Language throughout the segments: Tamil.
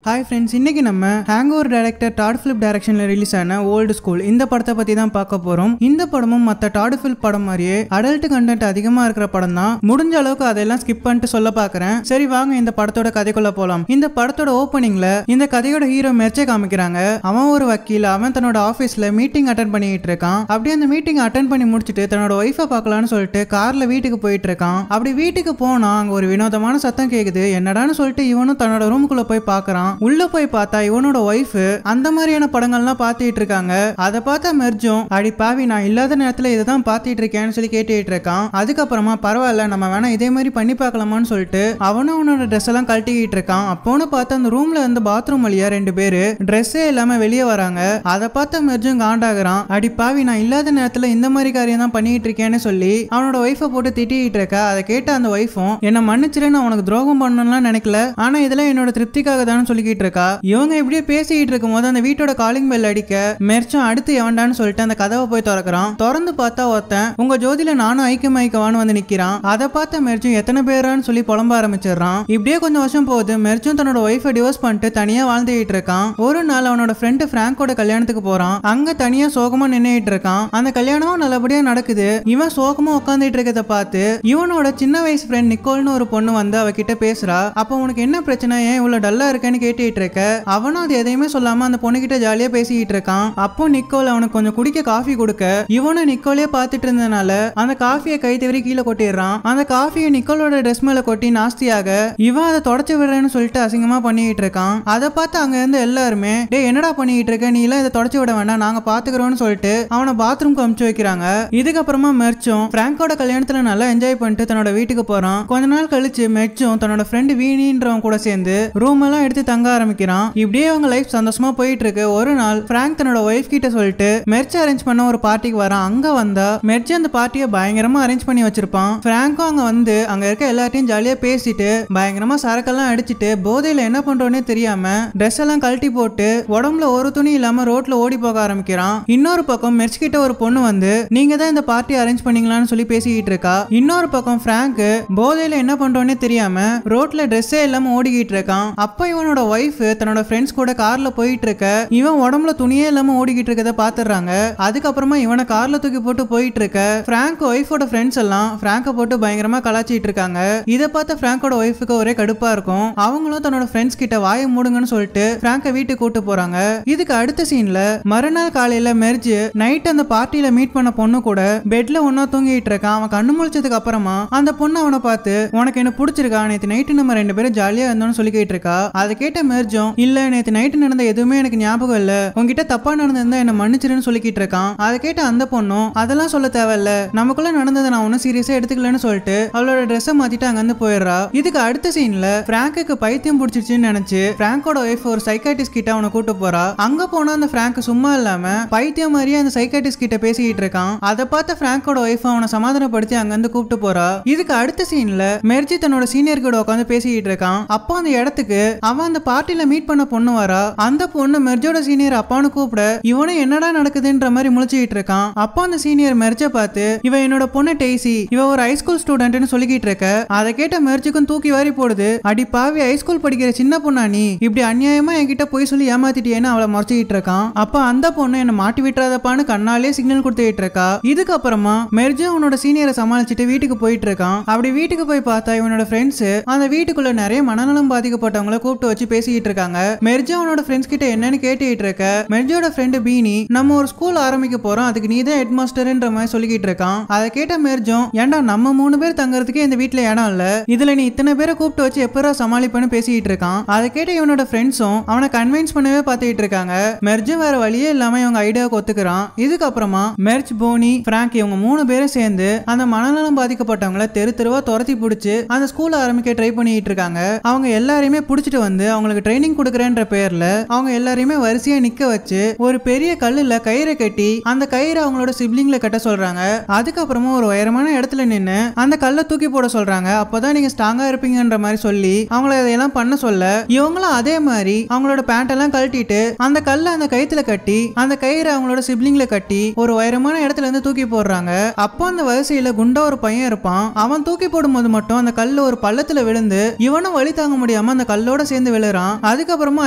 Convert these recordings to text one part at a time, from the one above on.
ஹாய் ஃப்ரெண்ட்ஸ், இன்னைக்கு நம்ம ஹேங்கோவர் டைரக்டர் டாட் ஃபிலிப் டைரக்ஷன்ல ரிலீஸ் ஆன ஓல்டு ஸ்கூல் இந்த படத்தை பத்தி தான் பார்க்க போறோம். இந்த படமும் மற்ற டாட் ஃபிலிப் படம் மாதிரியே அடல்ட் கண்டென்ட் அதிகமா இருக்கிற படம் தான். முடிஞ்ச அளவுக்கு அதெல்லாம் ஸ்கிப் பண்ணிட்டு சொல்ல பாக்குறேன். சரி வாங்க இந்த படத்தோட கதைக்குள்ள போலாம். இந்த படத்தோட ஓப்பனிங்ல இந்த கதையோட ஹீரோ மெர்ச்சை காமிக்கிறாங்க. அவன் ஒரு வக்கீல். அவன் தன்னோட ஆபீஸ்ல மீட்டிங் அட்டென்ட் பண்ணிட்டு இருக்கான். அப்படியே அந்த மீட்டிங் அட்டென்ட் பண்ணி முடிச்சுட்டு தன்னோட ஒய்ஃபை பார்க்கலாம்னு சொல்லிட்டு கார்ல வீட்டுக்கு போயிட்டு இருக்கான். அப்படி வீட்டுக்கு போனா அங்க ஒரு வினோதமான சத்தம் கேக்குது. என்னடான்னு சொல்லிட்டு இவனும் தன்னோட ரூமுக்குள்ள போய் பார்க்கறான். உள்ள போய் பார்த்தா இவனோட ஒய்ஃப் அந்த மாதிரியான படங்கள்லாம் பார்த்துட்டு இருக்காங்க. அதை பார்த்தா மெர்ஜும் அடி பாவி நான் இல்லாத நேரத்துல இதைதான் பார்த்துட்டு இருக்கேன்னு சொல்லி கேட்டுட்டு இருக்கான். அதுக்கப்புறமா பரவாயில்ல நம்ம வேணா இதே மாதிரி பண்ணி பார்க்கலாமான்னு சொல்லிட்டு அவனும் அவனோட ட்ரெஸ் எல்லாம் கழட்டிக்கிட்டு இருக்கான். அப்போன்னு பார்த்தா அந்த ரூம்ல இருந்து பாத்ரூம் வழியா ரெண்டு பேரு ட்ரெஸ்ஸே இல்லாம வெளியே வராங்க. அதை பார்த்த மெர்ஜும் காண்டாகிறான். அடி பாவி நான் இல்லாத நேரத்துல இந்த மாதிரி காரியம் தான் பண்ணிட்டு இருக்கேன்னு சொல்லி அவனோட ஒய்ஃபை போட்டு திட்டிட்டு இருக்கா. அதை கேட்ட அந்த ஒய்ஃபும் என்ன மன்னிச்சிரு, நான் உனக்கு துரோகம் பண்ணணும்லாம் நினைக்கல, ஆனா இதெல்லாம் என்னோட திருப்திக்காக தான் சொல்லிக்கிட்டு இருக்கா. இவங்க இப்படியே பேசிட்டு இருக்கும் போது அந்த வீட்டோட காலிங் பெல் அடிக்க மெர்ச்சும் அடுத்து எவன்டான்னு சொல்லிட்டு அந்த கதவை போய் திறக்கிறான். திறந்து பார்த்தா ஒருத்தன் உங்க ஜோதியில நானும் ஐக்கியமாய்க்கவான்னு வந்து நிக்கிறான். அதை பார்த்த மெர்ச்சும் எத்தனை பேரான்னு சொல்லி புலம்ப ஆரம்பிச்சிடறான். இப்படியே கொஞ்சம் வருஷம் போகுது. மெர்ச்சும் தன்னோட ஒய்ஃபை டிவோர்ஸ் பண்ணிட்டு தனியா வாழ்ந்துட்டு இருக்கான். ஒரு நாள் அவனோட ஃப்ரெண்டு பிராங்கோட கல்யாணத்துக்கு போறான். அங்க தனியா சோகமா நின்னுட்டு இருக்கான். அந்த கல்யாணமும் நல்லபடியா நடக்குது. இவன் சோகமா உட்காந்துட்டு இருக்கத பார்த்து இவனோட சின்ன வயசு ஃப்ரெண்ட் நிக்கோல்னு ஒரு பொண்ணு வந்து அவகிட்ட பேசுறா. அப்ப உனக்கு என்ன பிரச்சனை, ஏன் இவ்வளவு டல்லா இருக்கேன்னு கேட்டுட்டு இருக்க. அவனும் அது எதையுமே சொல்லாம அந்த பொண்ணுகிட்ட ஜாலியா பேசிட்டு இருக்கான். அப்போ நிக்கோல் அவனுக்கு கொஞ்சம் குடிக்க காஃபி கொடுக்க இவனும் நிக்கோலே பார்த்துட்டு இருந்தனால அந்த காஃபியை கை தவறி கீழே கொட்டிடுறான். அந்த காஃபியை நிக்கோலோட ட்ரெஸ் மேல கொட்டி நாஸ்தியாக இவன் அதை தொடச்சு விடுறேன்னு சொல்லிட்டு அசிங்கமா பண்ணிட்டு இருக்கான். அதை பார்த்து அங்க இருந்து எல்லாருமே டே என்னடா பண்ணிட்டு இருக்க, நீ எல்லாம் இதை தொடச்சு விட வேண்டாம், நாங்க பாத்துக்கிறோம்னு சொல்லிட்டு அவனை பாத்ரூம்க்கு அனுப்பிச்சு வைக்கிறாங்க. இதுக்கப்புறமா மெர்ச்சும் பிராங்கோட கல்யாணத்துல நல்லா என்ஜாய் பண்ணிட்டு தன்னோட வீட்டுக்கு போறான். கொஞ்ச நாள் கழிச்சு மெர்ச்சும் தன்னோட ஃப்ரெண்டு வீணின்றவன் கூட சேர்ந்து ரூம் எல்லாம் எடுத்து தங்க ஆரம்பிக்கிறான். இப்படியே அவங்க லைஃப் சந்தோஷமா போயிட்டு இருக்கு. ஒரு நாள் பிராங்க் தன்னோட ஒய்ஃப் கிட்ட சொல்லிட்டு மெர்ச் அரேஞ்ச் பண்ண ஒரு பார்ட்டிக்கு வரான். அங்க வந்தா மெர்ச் அந்த பார்ட்டியை பயங்கரமா அரேஞ்ச் பண்ணி வச்சிருப்பான். பிராங்கும் அங்க வந்து அங்க இருக்க எல்லாத்தையும் ஜாலியா பேசிட்டு பயங்கரமா சரக்கெல்லாம் அடிச்சிட்டு போதையில என்ன பண்றோன்னே தெரியாம ட்ரெஸ் எல்லாம் கழட்டி போட்டு உடம்புல ஒரு துணி இல்லாம ரோட்ல ஓடி போக ஆரம்பிக்கிறான். இன்னொரு பக்கம் மெர்ச் கிட்ட ஒரு பொண்ணு வந்து நீங்க தான் இந்த பார்ட்டி அரேஞ்ச் பண்ணீங்களான்னு சொல்லி பேசிக்கிட்டு இருக்கா. இன்னொரு பக்கம் பிராங்க் போதையில என்ன பண்றோன்னே தெரியாம ரோட்ல ட்ரெஸ்ஸே இல்லாம ஓடிக்கிட்டு இருக்கான். அப்ப இவனோட ஒய்ஃப் தன்னோட ஃப்ரெண்ட்ஸ் கூட கார்ல போயிட்டு இருக்க இவன் உடம்புல துணியே இல்லாம ஓடிக்கிட்டு இருக்கத பாத்துறாங்க. அதுக்கப்புறமா இவனை கார்ல தூக்கி போட்டு போயிட்டு இருக்க பிராங்க் ஒய்ஃபோட ஃப்ரெண்ட்ஸ் எல்லாம் பிராங்க போட்டு பயங்கரமா கலாச்சிட்டு இருக்காங்க. இதை பார்த்த பிராங்கோட ஒய்ஃபுக்கு ஒரே கடுப்பா இருக்கும். அவங்களும் தன்னோட ஃப்ரெண்ட்ஸ் கிட்ட வாயை மூடுங்கன்னு சொல்லிட்டு பிராங்க வீட்டுக்கு கூட்டு போறாங்க. இதுக்கு அடுத்த சீன்ல மறுநாள் காலையில மெர்ஜ் நைட் அந்த பார்ட்டியில மீட் பண்ண பொண்ணு கூட பெட்ல ஒன்னா தூங்கிட்டு இருக்கான். அவன் கண்ணு முழிச்சதுக்கு அப்புறமா அந்த பொண்ணு அவனை பார்த்து உனக்கு என்ன பிடிச்சிருக்கா, நேற்று நைட்டு நம்ம ரெண்டு பேரும் ஜாலியா இருந்தோம்னு சொல்லிக்கிட்டு இருக்கா. அதை கேட்ட மெர்ஜும் இல்ல நேற்று நைட்டு நடந்த எதுவுமே எனக்கு ஞாபகம் இல்ல, உங்ககிட்ட தப்பா நடந்திருந்தா என்ன மன்னிச்சிருன்னு சொல்லிக்கிட்டு இருக்கான். அதை கேட்ட அந்த பொண்ணும் அதெல்லாம் சொல்ல தேவையில்ல, நமக்குள்ள நடந்ததை நான் ஒன்னும் சீரியஸா எடுத்துக்கலன்னு சொல்லிட்டு அவளோட ட்ரெஸ்ஸை மாத்திட்டு அங்க இருந்து போயிடுறா. இதுக்கு அடுத்த சீன்ல பிராங்குக்கு பைத்தியம் பிடிச்சிருச்சுன்னு நினைச்சு பிராங்கோட ஒய்ஃப் ஒரு சைக்காட்டிஸ்ட் கிட்ட அவனை கூட்டு போறா. அங்க போனா அந்த பிராங்க் சும்மா இல்லாம பைத்தியம் மாதிரியே அந்த சைக்காட்டிஸ்ட் கிட்ட பேசிக்கிட்டு இருக்கான். அதை பார்த்த பிராங்கோட ஒய்ஃப் அவனை சமாதானப்படுத்தி அங்க இருந்து கூப்பிட்டு போறா. இதுக்கு அடுத்த சீன்ல மெர்ஜி தன்னோட சீனியர் கூட உட்காந்து பேசிக்கிட்டு இருக்கான். அப்போ அந்த இடத்துக்கு அவன் அந்த பார்ட்டில மீட் பண்ண பொண்ணு வரா. அந்த பொண்ணு மெர்ஜோட சீனியர் அப்பான்னு கூப்பிட இவனும் என்னடா நடக்குதுன்ற மாதிரி முழிச்சிட்டு இருக்கான். அப்போ அந்த சீனியர் மெர்ஜ பார்த்து இவ என்னோட பொண்ணு டெய்சி, இவ ஒரு ஹைஸ்கூல் ஸ்டூடெண்ட்னு சொல்லிக்கிட்டு இருக்க. அதை கேட்ட மெர்ஜுக்கும் தூக்கி வாரி போடுது. அடி பாவி, ஹைஸ்கூல் படிக்கிற சின்ன பொண்ணா நீ, இப்படி அநியாயமா என்கிட்ட போய் சொல்லி ஏமாத்திட்டியேன்னு அவளை முறைச்சிட்டு இருக்கான். அப்ப அந்த பொண்ணு என்ன மாட்டி விட்டுறாதப்பான்னு கண்ணாலே சிக்னல் கொடுத்துட்டு இருக்கா. இதுக்கப்புறமா மெர்ஜு அவனோட சீனியரை சமாளிச்சுட்டு வீட்டுக்கு போயிட்டு இருக்கான். அப்படி வீட்டுக்கு போய் பார்த்தா இவனோட ஃப்ரெண்ட்ஸ் அந்த வீட்டுக்குள்ள நிறைய மனநலம் பாதிக்கப்பட்டவங்களை கூப்பிட்டு வச்சு பேசிக்கிட்டு இருக்காங்க. மெர்ஜு அவனோட ஃப்ரெண்ட்ஸ் கிட்ட என்னன்னு கேட்டுட்டு இருக்க மெர்ஜோட ஃப்ரெண்டு பீனி நம்ம ஒரு ஸ்கூல் ஆரம்பிக்க போறோம், அதுக்கு நீ தான் ஹெட் மாஸ்டர்ன்ற மாதிரி சொல்லிக்கிட்டு இருக்கான். அதை கேட்ட மெர்ஜும் ஏண்டா நம்ம 3 பேர் தங்கறதுக்கே இந்த வீட்டுல இடம் இல்ல, இதுல நீ இத்தனை பேரை கூப்பிட்டு வச்சு எப்பரா சமாளிப்பேன்னு பேசிட்டு இருக்கான். அதை கேட்ட இவனோட ஃப்ரெண்ட்ஸும் அவனை கன்வின்ஸ் பண்ணவே பார்த்துட்டு இருக்காங்க. மெர்ஜு வேற வழியே இல்லாம இவங்க ஐடியாவுக்கு ஒத்துக்கிறான். இதுக்கப்புறமா மெர்ஜ், போனி, பிராங்க் இவங்க 3 பேரும் சேர்ந்து அந்த மனநலம் பாதிக்கப்பட்டவங்களை தெரு தெருவா துரத்தி பிடிச்சு அந்த ஸ்கூல் ஆரம்பிக்க ட்ரை பண்ணிட்டு இருக்காங்க. அவங்க எல்லாரையுமே பிடிச்சிட்டு வந்து அவங்களுக்கு ட்ரைனிங் கொடுக்கறேன்ற பேர்ல அவங்க எல்லாரையுமே வரிசையா நிக்க வச்சு ஒரு பெரிய கல்லுல கயிறை கட்டி அந்த கயிறை அவங்களோட சிப்லிங்ல கட்ட சொல்றாங்க. அதுக்கப்புறமா ஒரு உயரமான இடத்துல நின்னு அந்த கல்லை தூக்கி போட சொல்றாங்க. அப்பதான் நீங்க ஸ்ட்ராங்கா இருப்பீங்கன்ற மாதிரி சொல்லி அவங்கள இதெல்லாம் பண்ண சொல்ல இவங்களும் அதே மாதிரி அவங்களோட பேண்ட் எல்லாம் கழட்டிட்டு அந்த கல்லை அந்த கயித்துல கட்டி அந்த கயிறை அவங்களோட சிப்லிங்ல கட்டி ஒரு உயரமான இடத்துல இருந்து தூக்கி போடுறாங்க. அப்போ அந்த வரிசையில குண்டா ஒரு பையன் இருப்பான். அவன் தூக்கி போடும்போது மட்டும் அந்த கல்லு ஒரு பள்ளத்துல விழுந்து இவனும் வழி தாங்க முடியாம அந்த கல்லோட சேர்ந்து விழுறான். விடுறான். அதுக்கப்புறமா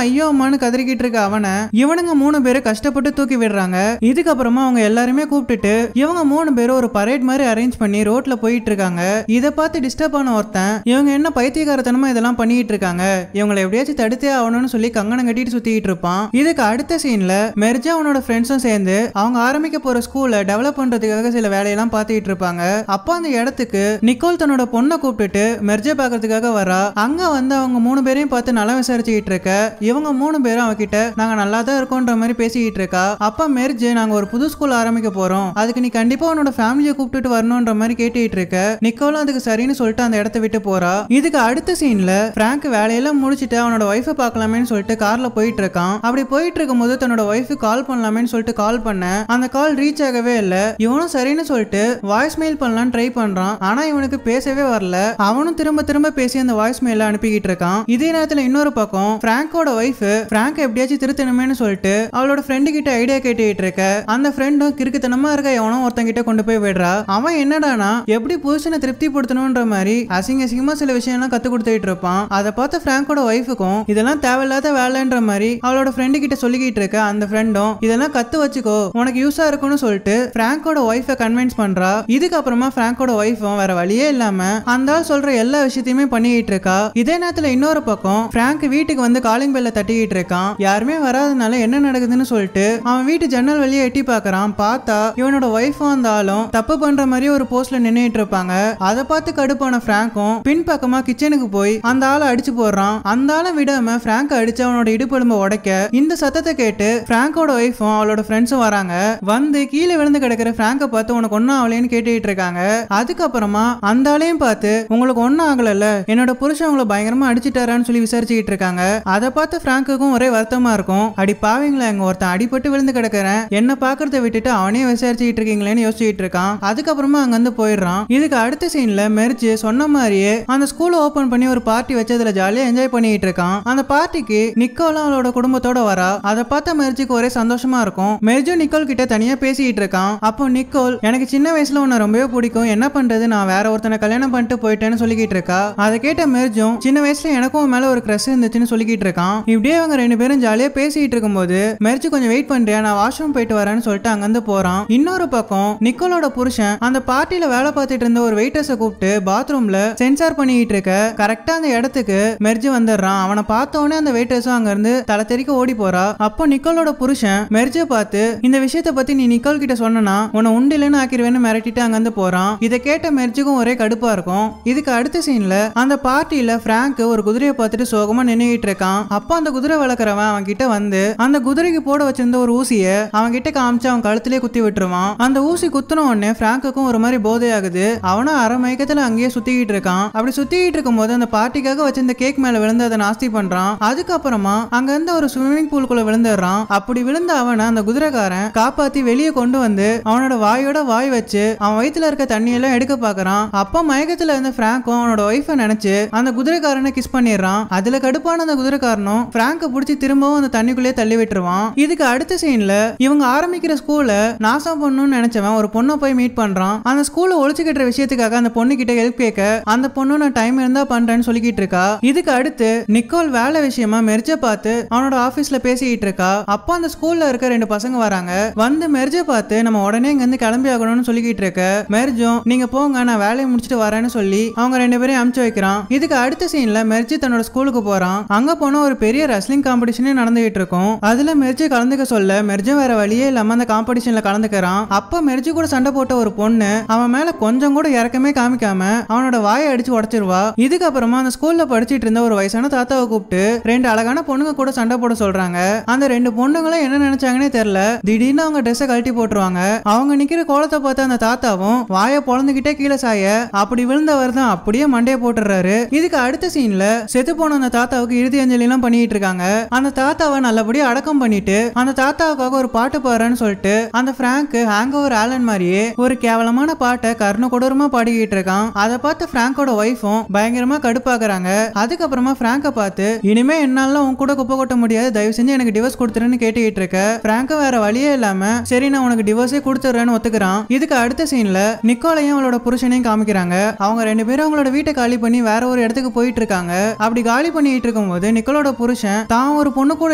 ஐயோ அம்மான்னு கதறிக்கிட்டு இருக்க அவனை இவனுங்க 3 பேரு கஷ்டப்பட்டு தூக்கி விடுறாங்க. இதுக்கப்புறமா அவங்க எல்லாருமே கூப்பிட்டுட்டு இவங்க 3 பேரும் ஒரு பரேட் மாதிரி அரேஞ்ச் பண்ணி ரோட்ல போயிட்டு இருக்காங்க. இதை பார்த்து டிஸ்டர்ப் ஆன ஒருத்தன் இவங்க என்ன பைத்தியக்காரத்தனமா இதெல்லாம் பண்ணிட்டு இருக்காங்க, இவங்களை எப்படியாச்சும் தடுத்தே ஆகணும்னு சொல்லி கங்கணம் கட்டிட்டு சுத்திட்டு இருப்பான். இதுக்கு அடுத்த சீன்ல மெர்ஜா அவனோட ஃப்ரெண்ட்ஸும் சேர்ந்து அவங்க ஆரம்பிக்க போற ஸ்கூலை டெவலப் பண்றதுக்காக சில வேலையெல்லாம் பார்த்துட்டு இருப்பாங்க. அப்ப அந்த இடத்துக்கு நிக்கோல் தன்னோட பொண்ணை கூப்பிட்டுட்டு மெர்ஜா பாக்குறதுக்காக வரா. அங்க வந்து அவங்க 3 பேரையும் பார்த்து நல்லா விசாரிச்சுக்கிட்டு இருக்க. இவங்க 3 பேரும் அவகிட்ட நாங்க நல்லா தான் இருக்கோன்ற மாதிரி பேசிக்கிட்டு இருக்கா. அப்ப மெர்ஜ் நாங்க ஒரு புது ஸ்கூல் ஆரம்பிக்க போறோம், அதுக்கு நீ கண்டிப்பா உன்னோட ஃபேமிலியை கூப்பிட்டுட்டு வரணும்ன்ற மாதிரி கேட்டுட்டு இருக்க. நிக்கோலும் அதுக்கு சரின்னு சொல்லிட்டு அந்த இடத்த விட்டு போறா. இதுக்கு அடுத்த சீன்ல பிராங்க் வேலையெல்லாம் முடிச்சிட்டு அவனோட ஒய்ஃபை பார்க்கலாமேன்னு சொல்லிட்டு கார்ல போயிட்டு இருக்கான். அப்படி போயிட்டு இருக்கும் போது தன்னோட ஒய்ஃபு கால் பண்ணலாமேன்னு சொல்லிட்டு கால் பண்ண அந்த கால் ரீச் ஆகவே இல்ல. இவனும் சரின்னு சொல்லிட்டு வாய்ஸ் மெயில் பண்ணலாம்னு ட்ரை பண்றான். ஆனா இவனுக்கு பேசவே வரல. அவனும் திரும்ப திரும்ப பேசி அந்த வாய்ஸ் மெயில அனுப்பிக்கிட்டு இருக்கான். இதே நேரத்துல இன்னொரு பக்கம் பிராங்கோட ஒய்ஃப் பிராங்க் எப்படியாச்சும் திருத்தணுமேனு சொல்லிட்டு அவளோட ஃப்ரெண்டு கிட்ட ஐடியா கேட்டுட்டு இருக்க. அந்த ஃப்ரெண்டும் கிறுக்குத்தனமா இருக்க எவனோ ஒருத்தன் கிட்ட கொண்டு போய் விடுறா. அவன் என்னடானா எப்படி புருஷனை திருப்திப்படுத்தணும்ன்ற மாதிரி அசிங்கமா சில விஷயம்லாம் கத்து கொடுத்துட்டு இருப்பான். அதை பார்த்து பிராங்கோட ஒய்ஃபுக்கும் இதெல்லாம் தேவையில்லாத வேலைன்ற மாதிரி அவளோட ஃப்ரெண்டு கிட்ட சொல்லிக்கிட்டு இருக்க. அந்த ஃப்ரெண்டும் இதெல்லாம் கத்து வச்சுக்கோ உனக்கு யூஸா இருக்கும்னு சொல்லிட்டு பிராங்கோட ஒய்ஃபை கன்வின்ஸ் பண்றா. இதுக்கப்புறமா பிராங்கோட ஒய்ஃபும் வேற வழியே இல்லாம அந்த ஆள் சொல்ற எல்லா விஷயத்தையுமே பண்ணிக்கிட்டு இருக்கா. இதே நேரத்துல இன்னொரு பக்கம் பிராங்க் வீட்டுக்கு வந்து காலிங் பெல்ல தட்டிக்கிட்டு இருக்கான். யாருமே வராதனால என்ன நடக்குதுன்னு சொல்லிட்டு அவன் வீட்டு ஜன்னல் வழியே எட்டி பாக்குறான். பார்த்தா இவனோட ஒய்ஃபும் அந்த ஆளும் தப்பு பண்ற மாதிரி ஒரு போஸ்ட்ல நின்னுட்டு இருப்பாங்க. அதை பார்த்து கடுப்பான பிராங்கும் பின்பக்கமா கிச்சனுக்கு போய் அந்த ஆளை அடிச்சு போடுறான். அந்த ஆளை விடாம பிராங்க் அடிச்சு அவனோட இடுப்பெலும்பை உடைக்க இந்த சத்தத்தை கேட்டு பிராங்கோட ஒய்ஃபும் அவளோட ஃப்ரெண்ட்ஸும் வராங்க. வந்து கீழே விழுந்து கிடக்கிற பிராங்கை பார்த்து உனக்கு ஒன்னும் ஆகலைன்னு கேட்டுட்டு இருக்காங்க. அதுக்கப்புறமா அந்த ஆளையும் பார்த்து உங்களுக்கு ஒன்னும் ஆகல, என்னோட புருஷன் உங்களை பயங்கரமா அடிச்சுட்டாரான்னு சொல்லி விசாரிச்சுக்கிட்டு இருக்காங்க. அதை பார்த்து பிராங்குக்கும் ஒரே வருத்தமா இருக்கும். அடி பாவீங்களா, எங்க ஒருத்தன் அடிபட்டு விழுந்து கிடக்கிறேன், என்ன பாக்குறத விட்டுட்டு அவனே விசாரிச்சுக்கிட்டு இருக்கீங்களேன்னு யோசிச்சுட்டு இருக்கான். அதுக்கப்புறமா அங்க வந்து போயிடுறான். இதுக்கு அடுத்த சீன்ல மெர்ஜ் சொன்ன மாதிரியே அந்த ஸ்கூலை ஓபன் பண்ணி ஒரு பார்ட்டி வச்சு அதுல ஜாலியா என்ஜாய் பண்ணிட்டு இருக்கான். அந்த பார்ட்டிக்கு நிக்கோலும் அவளோட குடும்பத்தோட வரா. அதை பார்த்த மெர்ஜுக்கு ஒரே சந்தோஷமா இருக்கும். மெர்ஜும் நிக்கோல் கிட்ட தனியா பேசிட்டு இருக்கான். அப்போ நிக்கோல் எனக்கு சின்ன வயசுல உன்னை ரொம்பவே பிடிக்கும், என்ன பண்றது நான் வேற ஒருத்தனை கல்யாணம் பண்ணிட்டு போயிட்டேன்னு சொல்லிக்கிட்டு இருக்கா. அதை கேட்ட மெர்ஜும் சின்ன வயசுல எனக்கும் மேல ஒரு கிரஷ் இருந்துச்சுன்னு சொல்லிக்கிட்டு இருக்கான். இப்படியே அவங்க 2 பேரும் ஜாலியா பேசிட்டு இருக்கும்போது மெர்ஜ் கொஞ்சம் வெயிட் பண்றியா, நான் வாஷ்ரூம் போயிட்டு வரேன்னு சொல்லிட்டு அங்கிருந்து போறான். இன்னொரு பக்கம் நிக்கோலோட புருஷன் அந்த பார்ட்டில வேலை பார்த்துட்டு இருந்த ஒரு வெயிட்டர்ஸை கூப்பிட்டு பாத்ரூம்ல சென்சார் பண்ணிட்டு இருக்க. கரெக்டா அந்த இடத்துக்கு மெர்ஜ் வந்துடுறான். அவனை பார்த்தோன்னே அந்த வெயிட்டர்ஸும் அங்க இருந்து தலை தெறிக்க ஓடி போறா. அப்போ நிக்கோலோட புருஷன் மெர்ஜை பார்த்து இந்த விஷயத்தை பத்தி நீ நிக்கோல் கிட்ட சொன்னா உன்னை உண்டிலன்னு ஆக்கிடுவேன்னு மிரட்டிட்டு அங்கிருந்து போறான். இதை கேட்ட மெர்ஜுக்கும் ஒரே கடுப்பா இருக்கும். இதுக்கு அடுத்த சீன்ல அந்த பார்ட்டில பிராங்க் ஒரு குதிரையை பார்த்துட்டு சோகமா நின்னுட்டு இருக்கான். அப்போ அந்த குதிரை வளர்க்குறவன் அவன் கிட்ட வந்து அந்த குதிரைக்கு போட வச்சிருந்த ஒரு ஊசிய அவன் கிட்ட காமிச்சு அவன் கழுத்திலே குத்தி விட்டுருவான். அந்த ஊசி குத்துன உடனே பிராங்குக்கும் ஒரு மாதிரி போதையாகுது. அவனும் அரை மயக்கத்துல அங்கேயே சுத்திக்கிட்டு இருக்கான். அப்படி சுத்திக்கிட்டு இருக்கும் போது அந்த பார்ட்டிக்காக வச்சிருந்த கேக் மேல விழுந்து அதை நாஸ்தி பண்றான். அதுக்கப்புறமா அங்க இருந்து ஒரு ஸ்விம்மிங் பூலுக்குள்ள விழுந்துடுறான். அப்படி விழுந்த அவனை அந்த குதிரைக்காரன் காப்பாத்தி வெளியே கொண்டு வந்து அவனோட வாயோட வாய் வச்சு அவன் வயித்துல இருக்க தண்ணியெல்லாம் எடுக்க பாக்குறான். அப்ப மயக்கத்துல இருந்த பிராங்கும் அவனோட ஒய்ஃபை நினைச்சு அந்த குதிரைக்காரனை கிஸ் பண்ணிடுறான். அதுல கடுப்பான அந்த குதிரைக்காரனும் பிராங்க புடிச்சு திரும்பவும் அந்த தண்ணிக்குள்ளே தள்ளி விட்டுருவான். இதுக்கு அடுத்த சீன்ல இவங்க ஆரம்பிக்கிற ஸ்கூல நாசம் பண்ணணும்னு நினைச்சவன் ஒரு பொண்ணை போய் மீட் பண்றான். அந்த ஸ்கூலை ஒழிச்சுக்கிட்ட விஷயத்துக்காக அந்த பொண்ணு கிட்ட ஹெல்ப் கேட்க அந்த பொண்ணு நான் டைம் இருந்தா பண்றேன்னு சொல்லிக்கிட்டு இருக்கா. இதுக்கு அடுத்து நிக்கோல் வேலை விஷயமா மெர்ஜ பார்த்து அவனோட ஆபீஸ்ல பேசிக்கிட்டு இருக்கா. அப்போ அந்த ஸ்கூல்ல இருக்க 2 பசங்க வராங்க. வந்து மெர்ஜ பார்த்து நம்ம உடனே இங்க இருந்து கிளம்பி ஆகணும்னு சொல்லிக்கிட்டு இருக்க. மெர்ஜும் நீங்க போங்க நான் வேலையை முடிச்சுட்டு வரேன்னு சொல்லி அவங்க 2 பேரையும் அனுப்பிச்சு வைக்கிறான். இதுக்கு அடுத்த சீன்ல மெர்ஜ் தன்னோட ஸ்கூலுக்கு போறான். அங்க போன ஒரு பெரிய ரெஸ்லிங் காம்படிஷனே நடந்துகிட்டு இருக்கும். அதுல மெர்ஜ் கலந்துக்க சொல்ல மெர்ஜும் வேற வழியே இல்லாம அந்த காம்படிஷன்ல கலந்துக்கிறான். அப்ப மெர்ஜ் கூட சண்டை போட்ட ஒரு பொண்ணு அவன் மேல கொஞ்சம் கூட இறக்கமே காமிக்காம அவனோட வாயை அடிச்சு உடைச்சிருவா. இதுக்கப்புறமா அந்த ஸ்கூல்ல படிச்சிட்டு இருந்த ஒரு வயசான தாத்தாவை கூப்பிட்டு 2 அழகான பொண்ணுங்க கூட சண்டை போட சொல்றாங்க. அந்த 2 பொண்ணுங்களும் என்ன நினைச்சாங்கன்னே தெரியல, திடீர்னு அவங்க ட்ரெஸ்ஸை கழட்டி போட்டுருவாங்க. அவங்க நிக்கிற கோலத்தை பார்த்து அந்த தாத்தாவும் வாயை பொழந்துகிட்டே கீழே சாய அப்படி விழுந்தவர் தான் அப்படியே மண்டையை போட்டுறாரு. இதுக்கு அடுத்த சீன்ல செத்து போன அந்த தாத்தாவுக்கு இறுதி அஞ்சலி எல்லாம் பண்ணிட்டு இருக்காங்க. அந்த தாத்தாவை நல்லபடியா அடக்கம் பண்ணிட்டு அந்த தாத்தாவுக்காக ஒரு பாட்டு பாடுறேன்னு சொல்லிட்டு அந்த பிராங்க் ஹேங் ஓவர் ஆலன் மாதிரியே ஒரு கேவலமான பாட்டை கர்ண கொடூரமா பாடிக்கிட்டு இருக்கான். அதை பார்த்து பிராங்கோட ஒய்ஃபும் பயங்கரமா கடுப்பாக்குறாங்க. அதுக்கப்புறமா பிராங்க பார்த்து இனிமே என்னால உன் கூட குப்பை கொட்ட முடியாது, தயவு செஞ்சு எனக்கு டிவோர்ஸ் கொடுத்துருன்னு கேட்டுக்கிட்டு இருக்க. பிராங்க வேற வழியே இல்லாம சரி நான் உனக்கு டிவோர்ஸே கொடுத்துறேன்னு ஒத்துக்கிறான். இதுக்கு அடுத்த சீன்ல நிக்கோலையும் அவளோட புருஷனையும் காமிக்கிறாங்க. அவங்க 2 பேரும் அவங்களோட வீட்டை காலி பண்ணி வேற ஒரு இடத்துக்கு போயிட்டு இருக்காங்க. அப்படி காலி பண்ணிட்டு இருக்கும்போது நிக்கோலோட புருஷன் தான் ஒரு பொண்ணு கூட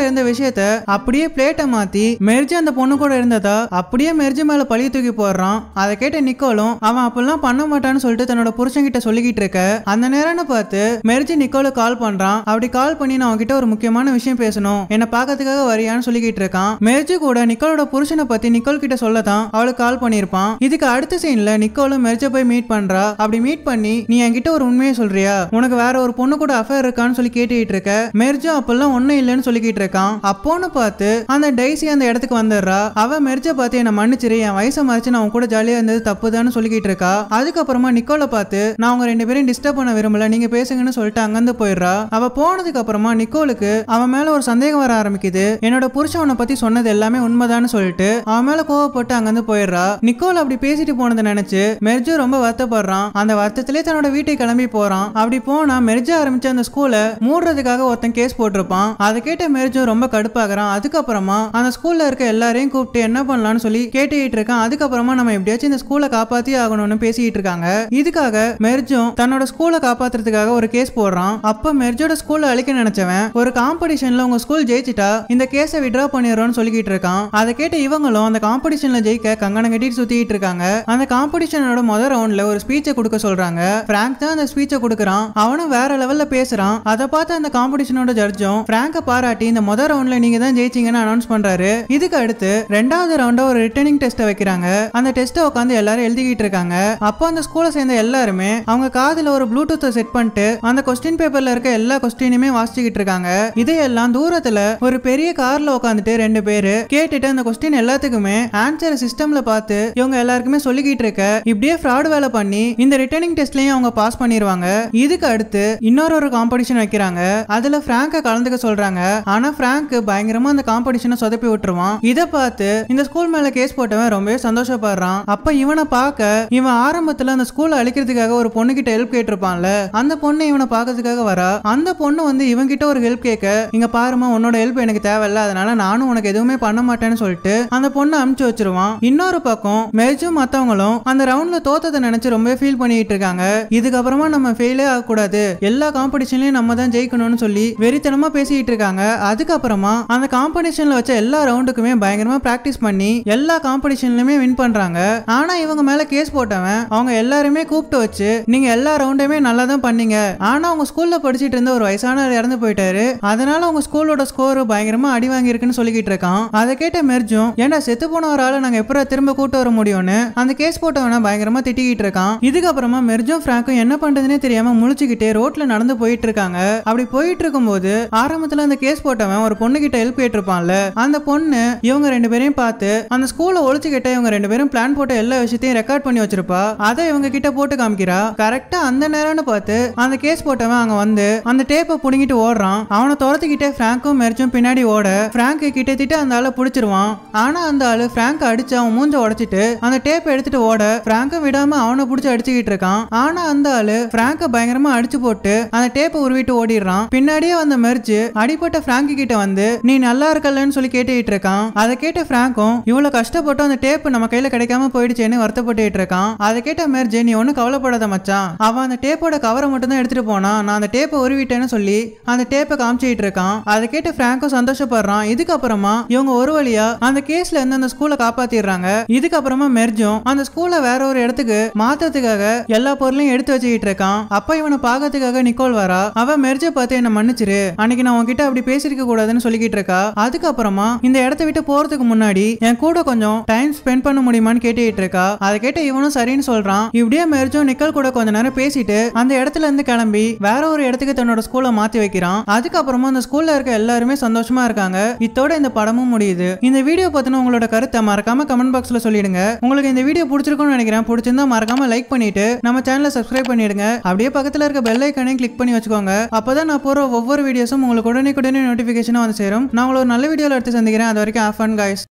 இருந்த விஷயத்த அப்படியே பிளேட்டை மாத்தி மெர்ஜி அந்த பொண்ணு கூட இருந்ததா அப்படியே மெர்ஜி மேல பழி தூக்கி போடுறான். அதை கேட்ட நிக்கோலும் அவன் அப்பெல்லாம் பண்ண மாட்டான்னு சொல்லிட்டு தன்னோட புருஷன் கிட்ட சொல்லிக்கிட்டு இருக்க அந்த நேரம்னு பார்த்து மெர்ஜி நிக்கோல கால் பண்றான். அப்படி கால் பண்ணி நான் அவன்கிட்ட ஒரு முக்கியமான விஷயம் பேசணும், என்ன பாக்கிறதுக்காக வரியான்னு சொல்லிக்கிட்டு இருக்கான். மெர்ஜி கூட நிக்கோலோட புருஷனை பத்தி நிக்கோல் கிட்ட சொல்லதான் அவளுக்கு கால் பண்ணிருப்பான். இதுக்கு அடுத்த சீன்ல நிக்கோலும் மெர்ஜை போய் மீட் பண்றா. அப்படி மீட் பண்ணி நீ என்கிட்ட ஒரு உண்மையை சொல்றியா, உனக்கு வேற ஒரு பொண்ணு கூட அஃபேர் இருக்கான்னு சொல்லி கேட்டுட்டு இருக்க. மெர்ஜோ அப்பெல்லாம் ஒண்ணும் இல்லைன்னு சொல்லிக்கிட்டு இருக்கான். அப்போன்னு பார்த்து அந்த டைசி அந்த இடத்துக்கு வந்துடுறா. அவ மெர்ஜை பார்த்து என்ன மன்னிச்சிரு, என் வயசை மறைச்சு நான் உன் கூட ஜாலியா இருந்தது தப்புதான்னு சொல்லிக்கிட்டு இருக்கா. அதுக்கப்புறமா நிக்கோலை பார்த்து நான் உங்க ரெண்டு பேரும் டிஸ்டர்ப் பண்ண விரும்பல, நீங்க பேசுங்கன்னு சொல்லிட்டு அங்கிருந்து போயிடுறா. அவ போனதுக்கு அப்புறமா நிக்கோலுக்கு அவன் மேல ஒரு சந்தேகம் வர ஆரம்பிக்குது. என்னோட புருஷனை பத்தி சொன்னது எல்லாமே உண்மைதான்னு சொல்லிட்டு அவன் மேல கோவப்பட்டு அங்கிருந்து போயிடுறா. நிக்கோல் அப்படி பேசிட்டு போனதை நினைச்சு மெர்ஜோ ரொம்ப வருத்தப்படுறான். அந்த வருத்தத்திலே தன்னோட வீட்டுக்கு கிளம்பி போறான். அப்படி போனா மெர்ஜோ ஆரம்பிச்ச அந்த ஸ்கூலை மூடுறதுக்காக ஒருத்தன் கேஸ் போட்டிருப்பான். அதை கேட்ட மெர்ஜோ ரொம்ப கடுப்பாகிறான். அதுக்கப்புறமா அந்த ஸ்கூல்ல இருக்க எல்லாரையும் கூப்பிட்டு என்ன பண்ணலாம்னு சொல்லி கேட்டுக்கிட்டு இருக்கான். அதுக்கப்புறமா நம்ம எப்படியாச்சும் இந்த ஸ்கூலை காப்பாத்தி ஆகணும்னு பேசிட்டு இருக்காங்க. இதுக்காக மெர்ஜோ தன்னோட ஸ்கூலை காப்பாத்துறதுக்காக ஒரு கேஸ் போடுறான். அப்ப மெர்ஜோட ஸ்கூலை அழிக்க நினைச்சவன் ஒரு காம்படிஷன்ல உங்க ஸ்கூல் ஜெயிச்சிட்டா இந்த கேஸை விட்ரா பண்ணிடுறோம்னு சொல்லிக்கிட்டு இருக்கான். அதை கேட்ட இவங்களும் அந்த காம்படிஷன்ல ஜெயிக்க கங்கணம் கட்டிட்டு சுத்திட்டு இருக்காங்க. அந்த காம்படிஷனோட முதல் ரவுண்ட்ல ஒரு ஸ்பீச்சை கொடுக்க சொல்றாங்க. பிராங்க் தான் அந்த ஸ்பீச்சை கொடுக்கறான். அவனும் வேற லெவல்ல பேசுறான். அதை பார்த்து அந்த காம்படிஷனோட ஜட்ஜும் பிராங்க பாராட்டி இந்த முதல் ரவுண்ட்ல நீங்க தான் ஜெயிச்சீங்கன்னு அனௌன்ஸ் பண்றாரு. இதுக்கு அடுத்து ரெண்டாவது ரவுண்ட ஒரு ரிட்டர்னிங் டெஸ்ட் வைக்கிறாங்க. அந்த டெஸ்ட்டை உட்காந்து எல்லாரும் எழுதிக்கிட்டு இருக்காங்க. அப்போ அந்த ஸ்கூலை சேர்ந்த எல்லாருமே அவங்க காதுல ஒரு ப்ளூடூத்தை செட் பண்ணிட்டு அந்த கொஸ்டின் பேப்பர்ல இருக்க எல்லா கொஸ்டினுமே வாசிச்சுக்கிட்டு இருக்காங்க. இதையெல்லாம் தூரத்துல ஒரு பெரிய கார்ல உட்காந்துட்டு ரெண்டு பேரு கேட்டுட்டு அந்த கொஸ்டின் எல்லாத்துக்குமே ஆன்சர் சிஸ்டம்ல பார்த்து இவங்க எல்லாருக்குமே சொல்லிக்கிட்டு இருக்க இப்படியே ஃப்ராட் வேலை பண்ணி இந்த ரிட்டர்னிங் டெஸ்ட்லயும் அவங்க பாஸ் பண்ணிடுவாங்க. இதுக்கு அடுத்து இன்னொரு காம்படிஷன் வைக்கிறாங்க. அதுல பிராங்க கலந்துக்க சொல்றாங்க. ஆனா பிராங்க் பயங்கரமா அந்த காம்படிஷனை சொதப்பி விட்டுருவான். இதை பார்த்து இந்த ஸ்கூல் மேல கேஸ் போட்டவன் ரொம்பவே சந்தோஷப்படுறான். அப்ப இவனை பார்க்க இவன் ஆரம்பத்துல அந்த ஸ்கூலை அழிக்கிறதுக்காக ஒரு பொண்ணு கிட்ட ஹெல்ப் கேட்டிருப்பான்ல, அந்த பொண்ணு இவனை பார்க்கறதுக்காக வரா. அந்த பொண்ணு வந்து இவன் கிட்ட ஒரு ஹெல்ப் கேட்க இங்க பாருமா உன்னோட ஹெல்ப் எனக்கு தேவையில்ல, அதனால நானும் உனக்கு எதுவுமே பண்ண மாட்டேன்னு சொல்லிட்டு அந்த பொண்ணை அனுப்பிச்சு வச்சிருவான். இன்னொரு பக்கம் மெர்ஜும் மத்தவங்களும் அந்த ரவுண்ட்ல தோத்ததை நினைச்சு ரொம்ப ஃபீல் பண்ணிட்டு இருக்காங்க. இதுக்கப்புறமா நம்ம ஃபெயிலே ஆகக்கூடாது, எல்லா காம்படிஷன்லயும் நம்ம தான் ஜெயிக்கணும்னு சொல்லி வெறித்தனமா பேசிட்டு இருக்காங்க. அதுக்கப்புறமா அந்த காம்படிஷன்ல வச்ச எல்லா ரவுண்டுக்குமே பயங்கரமா பிராக்டிஸ் பண்ணி எல்லா காம்படிஷன்லயுமே வின் பண்றாங்க. ஆனா இவங்க மேல கேஸ் போட்டவன் அவங்க எல்லாருமே கூப்பிட்டு வச்சு நீங்க எல்லா ரவுண்டுமே நல்லா தான் பண்ணீங்க, ஆனா உங்க ஸ்கூல்ல படிச்சிட்டு இருந்த ஒரு வயசானவர் இறந்து போயிட்டாரு, அதனால உங்க ஸ்கூலோட ஸ்கோர் பயங்கரமா அடி வாங்கி இருக்குன்னு சொல்லிக்கிட்டு இருக்கான். அதை கேட்ட மெர்ஜும் ஏன்டா செத்து போன ஒரு ஆளை நாங்க எப்பறம் திரும்ப கூட்டு வர முடியும்னு அந்த கேஸ் போட்டவன பயங்கரமா திட்டிக்கிட்டு இருக்கான். இதுக்கப்புறமா மெர்ஜும் பிராங்கும் என்ன பண்றதுன்னே தெரியாம முழிச்சுக்கிட்டே ரோட்ல நடந்து போயிட்டு இருக்காங்க. அப்படி போயிட்டு இருக்கும்போது ஆரம்பத்துல அந்த கேஸ் போட்டவன் ஒரு பொண்ணு கிட்ட ஹெல்ப் கேட்டிருப்பான்ல, அந்த பொண்ணு இவங்க ரெண்டு பேரையும் பார்த்து அந்த ஸ்கூலை ஒழிச்சுக்கிட்ட இவங்க ரெண்டு பேரும் பிளான் போட்ட எல்லா விஷயத்தையும் ரெக்கார்ட் பண்ணி வச்சிருப்பா. அதை இவங்க கிட்ட போட்டு காமிக்கிறா. கரெக்டா அந்த நேரம்னு பார்த்து அந்த கேஸ் போட்டவன் அங்க வந்து அந்த டேப்பை புடுங்கிட்டு ஓடுறான். அவனை துரத்துக்கிட்டே பிராங்கும் மெர்ஜும் பின்னாடி ஓட பிராங்க் கிட்டத்தட்ட அந்த ஆளை பிடிச்சிருவான். ஆனா அந்த ஆளு பிராங்க் அடிச்சு அவன் மூஞ்ச உடைச்சிட்டு அந்த டேப்பை எடுத்துட்டு ஓட பிராங்க விடாம அவனை பிடிச்சி அடிச்சுக்கிட்டு இருக்கான். ஆனா அந்த ஆளு பிராங்க பயங்கரமா அடிச்சு போட்டு அந்த டேப்பை உருவிட்டு ஓடிடுறான். பின்னாடியே வந்த மெர்ஜு அடிப்பட்ட பிராங்க் கிட்ட வந்து நீ நல்லா இருக்கலன்னு சொல்லி கேட்டுக்கிட்டு இருக்கான். அதை கேட்ட பிராங்கும் இவ்வளவு கஷ்டப்பட்டு அந்த டேப் நம்ம கையில கிடைக்காம போயிடுச்சேன்னு வருத்தப்பட்டு இருக்கான். அதை கேட்ட மெர்ஜு நீ ஒன்னும் கவலைப்படாத மச்சான், அவன் அந்த டேப்போட கவரை மட்டும் தான் எடுத்துட்டு போனா, நான் அந்த டேப்பை உருவிட்டேன்னு சொல்லி அந்த டேப்பை காமிச்சிட்டு இருக்கான். அதை கேட்ட பிராங்கும் சந்தோஷப்படுறான். இதுக்கப்புறமா இவங்க ஒரு வழியா அந்த கேஸ்ல இருந்து அந்த ஸ்கூலை காப்பாத்திடுறாங்க. இதுக்கப்புறமா மெர்ஜும் அந்த ஸ்கூலை வேற ஒரு இடத்துக்கு மாத்துறதுக்காக எல்லா பொருளையும் எடுத்து வச்சுக்கிட்டு இருக்கான். அப்ப இவனை பாக்கிறதுக்காக நிக்கோல் வரா. அவ மெர்ஜை பார்த்து என்ன மன்னிச்சிரு, அன்னைக்கு நான் உன்கிட்ட அப்படி பேசிருக்க கூடாதுன்னு சொல்லிக்கிட்டு இருக்கா. அதுக்கப்புறமா இந்த இடத்த விட்டு போறதுக்கு முன்னாடி என் கூட கொஞ்சம் டைம் ஸ்பெண்ட் பண்ண முடியுமான்னு கேட்டுக்கிட்டு இருக்கா. அதை கேட்ட இவனும் சரின்னு சொல்றான். இப்படியே மெர்ஜும் நிக்கோல் கூட கொஞ்ச நேரம் பேசிட்டு அந்த இடத்துல இருந்து கிளம்பி வேற ஒரு இடத்துக்கு தன்னோட ஸ்கூலை மாத்தி வைக்கிறான். அதுக்கப்புறமா அந்த ஸ்கூல்ல இருக்க எல்லாருமே சந்தோஷமா இருக்காங்க. இதோட இந்த படமும் முடியுது. இந்த வீடியோ பத்தின உங்களோட கருத்தை மறக்காம கமெண்ட் பாக்ஸ்ல சொல்லிடுங்க. உங்களுக்கு இந்த வீடியோ பிடிச்சிருக்கும்னு நினைக்கிறேன். பிடிச்சிருந்தா மறக்காம லைக் பண்ணிட்டு நம்ம சேனலை சப்ஸ்கிரைப் பண்ணிடுங்க. அப்படியே பக்கத்துல இருக்க பெல் ஐகானையும் கிளிக் பண்ணி வச்சுக்கோங்க. அப்பதான் நான் போற ஒவ்வொரு வீடியோஸும் உங்களுக்கு உடனே நோட்டிபிகேஷனா வந்து சேரும். நான் உங்களை ஒரு நல்ல வீடியோல எடுத்து சந்திக்கிறேன். அது வரைக்கும் ஹேவ் ஃபன் गाइस.